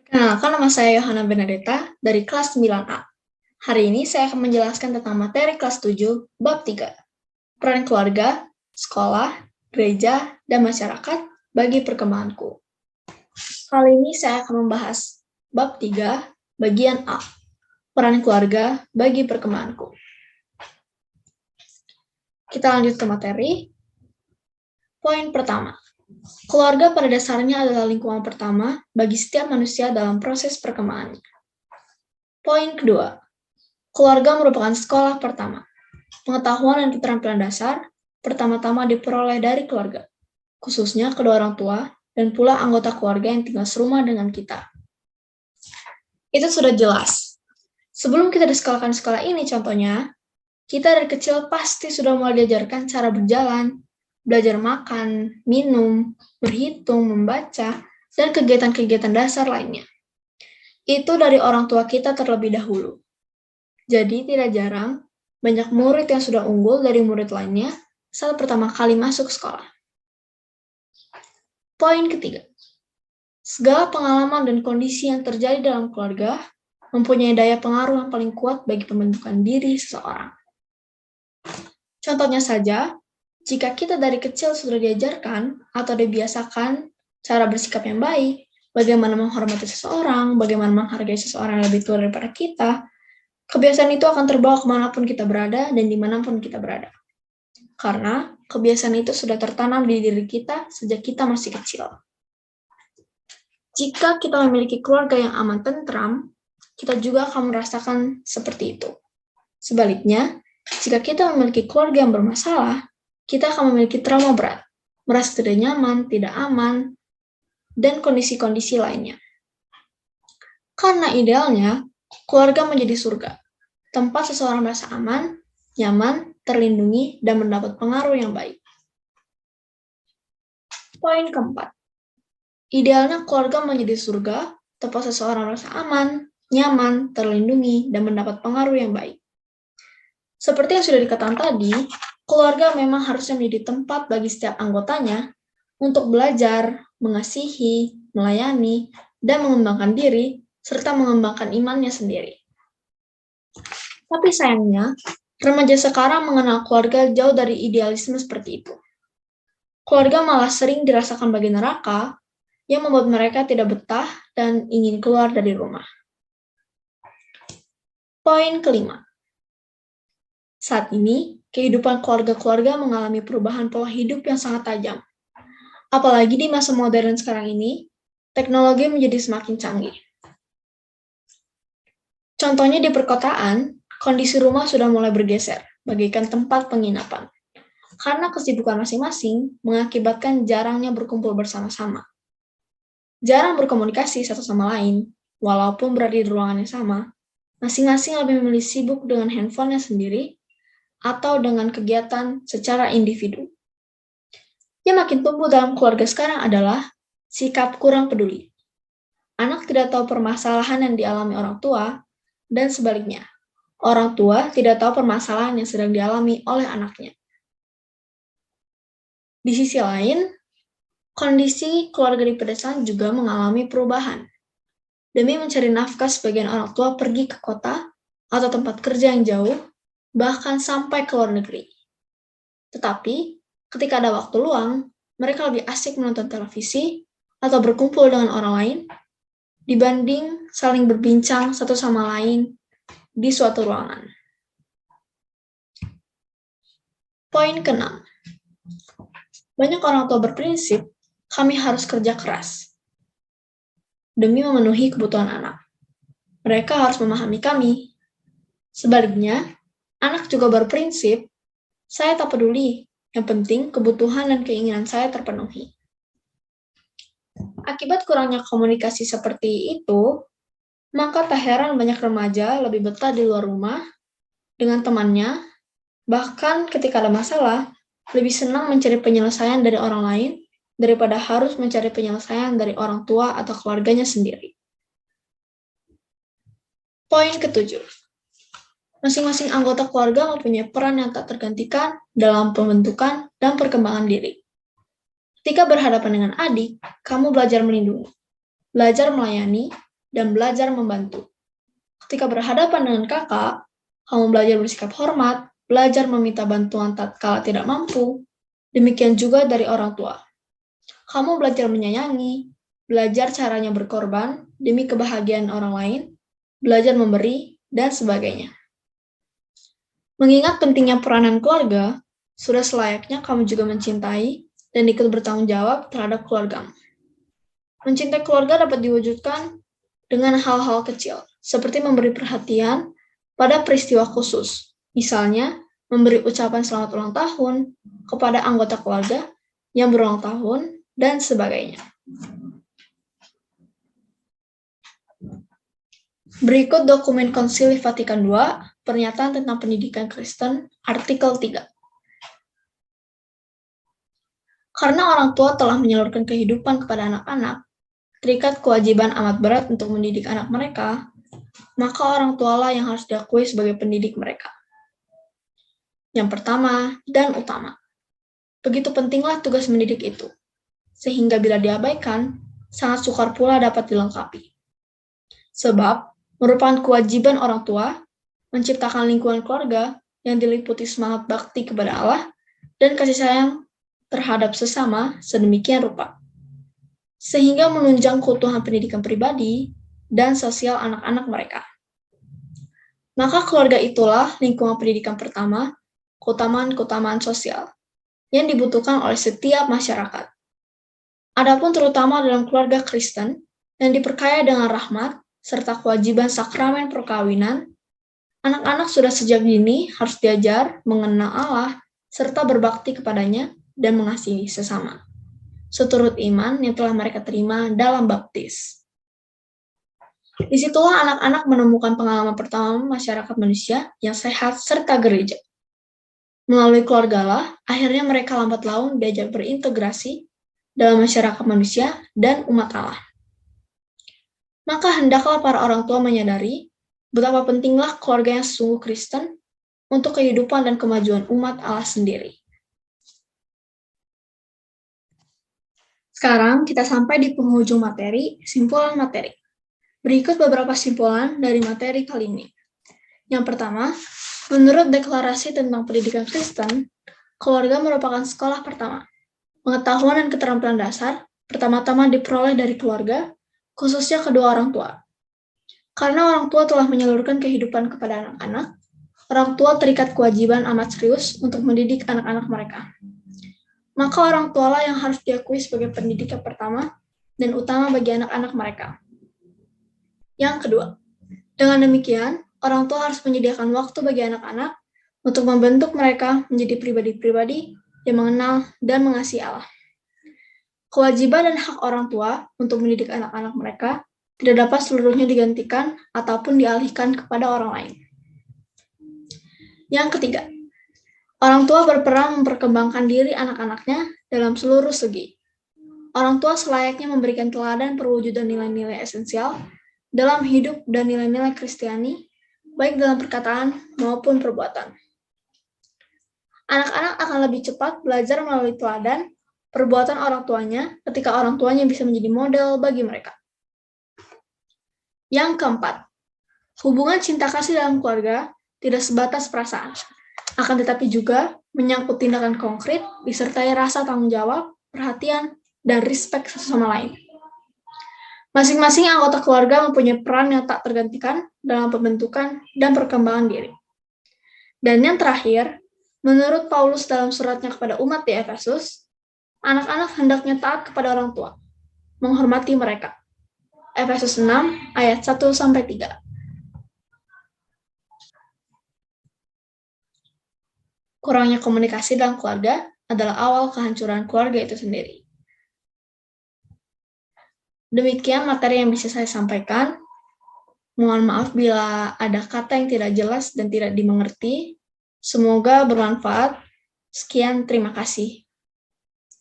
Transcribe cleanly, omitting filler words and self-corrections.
Kenalkan, nama saya Yohana Benedetta dari kelas 9A. Hari ini saya akan menjelaskan tentang materi kelas 7, bab 3. Peran keluarga, sekolah, gereja, dan masyarakat bagi perkembanganku. Kali ini saya akan membahas bab 3, bagian A. Peran keluarga bagi perkembanganku. Kita lanjut ke materi. Poin pertama. Keluarga pada dasarnya adalah lingkungan pertama bagi setiap manusia dalam proses perkembangannya. Poin kedua. Keluarga merupakan sekolah pertama. Pengetahuan dan keterampilan dasar pertama-tama diperoleh dari keluarga, khususnya kedua orang tua dan pula anggota keluarga yang tinggal serumah dengan kita. Itu sudah jelas. Sebelum kita disekolahkan di sekolah ini contohnya, kita dari kecil pasti sudah mulai diajarkan cara berjalan, belajar makan, minum, berhitung, membaca, dan kegiatan-kegiatan dasar lainnya. Itu dari orang tua kita terlebih dahulu. Jadi tidak jarang banyak murid yang sudah unggul dari murid lainnya saat pertama kali masuk sekolah. Poin ketiga. Segala pengalaman dan kondisi yang terjadi dalam keluarga mempunyai daya pengaruh yang paling kuat bagi pembentukan diri seseorang. Contohnya saja, jika kita dari kecil sudah diajarkan atau dibiasakan cara bersikap yang baik, bagaimana menghormati seseorang, bagaimana menghargai seseorang yang lebih tua daripada kita, kebiasaan itu akan terbawa kemanapun kita berada dan dimanapun kita berada. Karena kebiasaan itu sudah tertanam di diri kita sejak kita masih kecil. Jika kita memiliki keluarga yang aman tentram, kita juga akan merasakan seperti itu. Sebaliknya, jika kita memiliki keluarga yang bermasalah, kita akan memiliki trauma berat, merasa tidak nyaman, tidak aman, dan kondisi-kondisi lainnya. Karena idealnya, keluarga menjadi surga, tempat seseorang merasa aman, nyaman, terlindungi, dan mendapat pengaruh yang baik. Poin keempat. Idealnya keluarga menjadi surga, tempat seseorang merasa aman, nyaman, terlindungi, dan mendapat pengaruh yang baik. Seperti yang sudah dikatakan tadi, keluarga memang harusnya menjadi tempat bagi setiap anggotanya untuk belajar, mengasihi, melayani, dan mengembangkan diri, serta mengembangkan imannya sendiri. Tapi sayangnya, remaja sekarang mengenal keluarga jauh dari idealisme seperti itu. Keluarga malah sering dirasakan bagai neraka yang membuat mereka tidak betah dan ingin keluar dari rumah. Poin kelima. Saat ini, kehidupan keluarga-keluarga mengalami perubahan pola hidup yang sangat tajam. Apalagi di masa modern sekarang ini, teknologi menjadi semakin canggih. Contohnya di perkotaan, kondisi rumah sudah mulai bergeser, bagaikan tempat penginapan. Karena kesibukan masing-masing mengakibatkan jarangnya berkumpul bersama-sama. Jarang berkomunikasi satu sama lain, walaupun berada di ruangan yang sama, masing-masing lebih memilih sibuk dengan handphonenya sendiri atau dengan kegiatan secara individu. Yang makin tumbuh dalam keluarga sekarang adalah sikap kurang peduli. Anak tidak tahu permasalahan yang dialami orang tua, dan sebaliknya, orang tua tidak tahu permasalahan yang sedang dialami oleh anaknya. Di sisi lain, kondisi keluarga di pedesaan juga mengalami perubahan. Demi mencari nafkah, sebagian orang tua pergi ke kota atau tempat kerja yang jauh, bahkan sampai ke luar negeri. Tetapi, ketika ada waktu luang, mereka lebih asik menonton televisi atau berkumpul dengan orang lain dibanding saling berbincang satu sama lain di suatu ruangan. Poin ke-6. Banyak orang tua berprinsip, kami harus kerja keras demi memenuhi kebutuhan anak. Mereka harus memahami kami. Sebaliknya, anak juga berprinsip, saya tak peduli, yang penting kebutuhan dan keinginan saya terpenuhi. Akibat kurangnya komunikasi seperti itu, maka tak heran banyak remaja lebih betah di luar rumah dengan temannya, bahkan ketika ada masalah, lebih senang mencari penyelesaian dari orang lain daripada harus mencari penyelesaian dari orang tua atau keluarganya sendiri. Poin ke-7. Masing-masing anggota keluarga mempunyai peran yang tak tergantikan dalam pembentukan dan perkembangan diri. Ketika berhadapan dengan adik, kamu belajar melindungi, belajar melayani, dan belajar membantu. Ketika berhadapan dengan kakak, kamu belajar bersikap hormat, belajar meminta bantuan tatkala tidak mampu. Demikian juga dari orang tua. Kamu belajar menyayangi, belajar caranya berkorban demi kebahagiaan orang lain, belajar memberi, dan sebagainya. Mengingat pentingnya peranan keluarga, sudah selayaknya kamu juga mencintai dan ikut bertanggung jawab terhadap keluargamu. Mencintai keluarga dapat diwujudkan dengan hal-hal kecil, seperti memberi perhatian pada peristiwa khusus. Misalnya, memberi ucapan selamat ulang tahun kepada anggota keluarga yang berulang tahun, dan sebagainya. Berikut dokumen Konsili Vatikan II, Pernyataan tentang Pendidikan Kristen, artikel 3. Karena orang tua telah menyalurkan kehidupan kepada anak-anak, terikat kewajiban amat berat untuk mendidik anak mereka, maka orang tualah yang harus diakui sebagai pendidik mereka. Yang pertama dan utama, begitu pentinglah tugas mendidik itu, sehingga bila diabaikan, sangat sukar pula dapat dilengkapi. Sebab, merupakan kewajiban orang tua menciptakan lingkungan keluarga yang diliputi semangat bakti kepada Allah dan kasih sayang terhadap sesama sedemikian rupa, sehingga menunjang keutuhan pendidikan pribadi dan sosial anak-anak mereka. Maka keluarga itulah lingkungan pendidikan pertama, keutamaan-keutamaan sosial yang dibutuhkan oleh setiap masyarakat. Adapun terutama dalam keluarga Kristen yang diperkaya dengan rahmat serta kewajiban sakramen perkawinan, anak-anak sudah sejak dini harus diajar mengenal Allah serta berbakti kepadanya dan mengasihi sesama, seturut iman yang telah mereka terima dalam baptis. Disitulah anak-anak menemukan pengalaman pertama masyarakat manusia yang sehat serta gereja. Melalui keluargalah, akhirnya mereka lambat laun diajak berintegrasi dalam masyarakat manusia dan umat Allah. Maka hendaklah para orang tua menyadari betapa pentinglah keluarga yang sungguh Kristen untuk kehidupan dan kemajuan umat Allah sendiri. Sekarang kita sampai di penghujung materi, simpulan materi. Berikut beberapa simpulan dari materi kali ini. Yang pertama, menurut Deklarasi tentang Pendidikan Kristen, keluarga merupakan sekolah pertama. Pengetahuan dan keterampilan dasar pertama-tama diperoleh dari keluarga, khususnya kedua orang tua. Karena orang tua telah menyalurkan kehidupan kepada anak-anak, orang tua terikat kewajiban amat serius untuk mendidik anak-anak mereka. Maka orang tualah yang harus diakui sebagai pendidik yang pertama dan utama bagi anak-anak mereka. Yang kedua, dengan demikian, orang tua harus menyediakan waktu bagi anak-anak untuk membentuk mereka menjadi pribadi-pribadi yang mengenal dan mengasihi Allah. Kewajiban dan hak orang tua untuk mendidik anak-anak mereka tidak dapat seluruhnya digantikan ataupun dialihkan kepada orang lain. Yang ketiga, orang tua berperan memperkembangkan diri anak-anaknya dalam seluruh segi. Orang tua selayaknya memberikan teladan perwujudan nilai-nilai esensial dalam hidup dan nilai-nilai Kristiani, baik dalam perkataan maupun perbuatan. Anak-anak akan lebih cepat belajar melalui teladan perbuatan orang tuanya ketika orang tuanya bisa menjadi model bagi mereka. Yang keempat, hubungan cinta kasih dalam keluarga tidak sebatas perasaan, akan tetapi juga menyangkut tindakan konkret disertai rasa tanggung jawab, perhatian, dan respek satu sama lain. Masing-masing anggota keluarga mempunyai peran yang tak tergantikan dalam pembentukan dan perkembangan diri. Dan yang terakhir, menurut Paulus dalam suratnya kepada umat di Efesus, anak-anak hendaknya taat kepada orang tua, menghormati mereka. Efesus 6 ayat 1-3. Kurangnya komunikasi dalam keluarga adalah awal kehancuran keluarga itu sendiri. Demikian materi yang bisa saya sampaikan. Mohon maaf bila ada kata yang tidak jelas dan tidak dimengerti. Semoga bermanfaat. Sekian, terima kasih.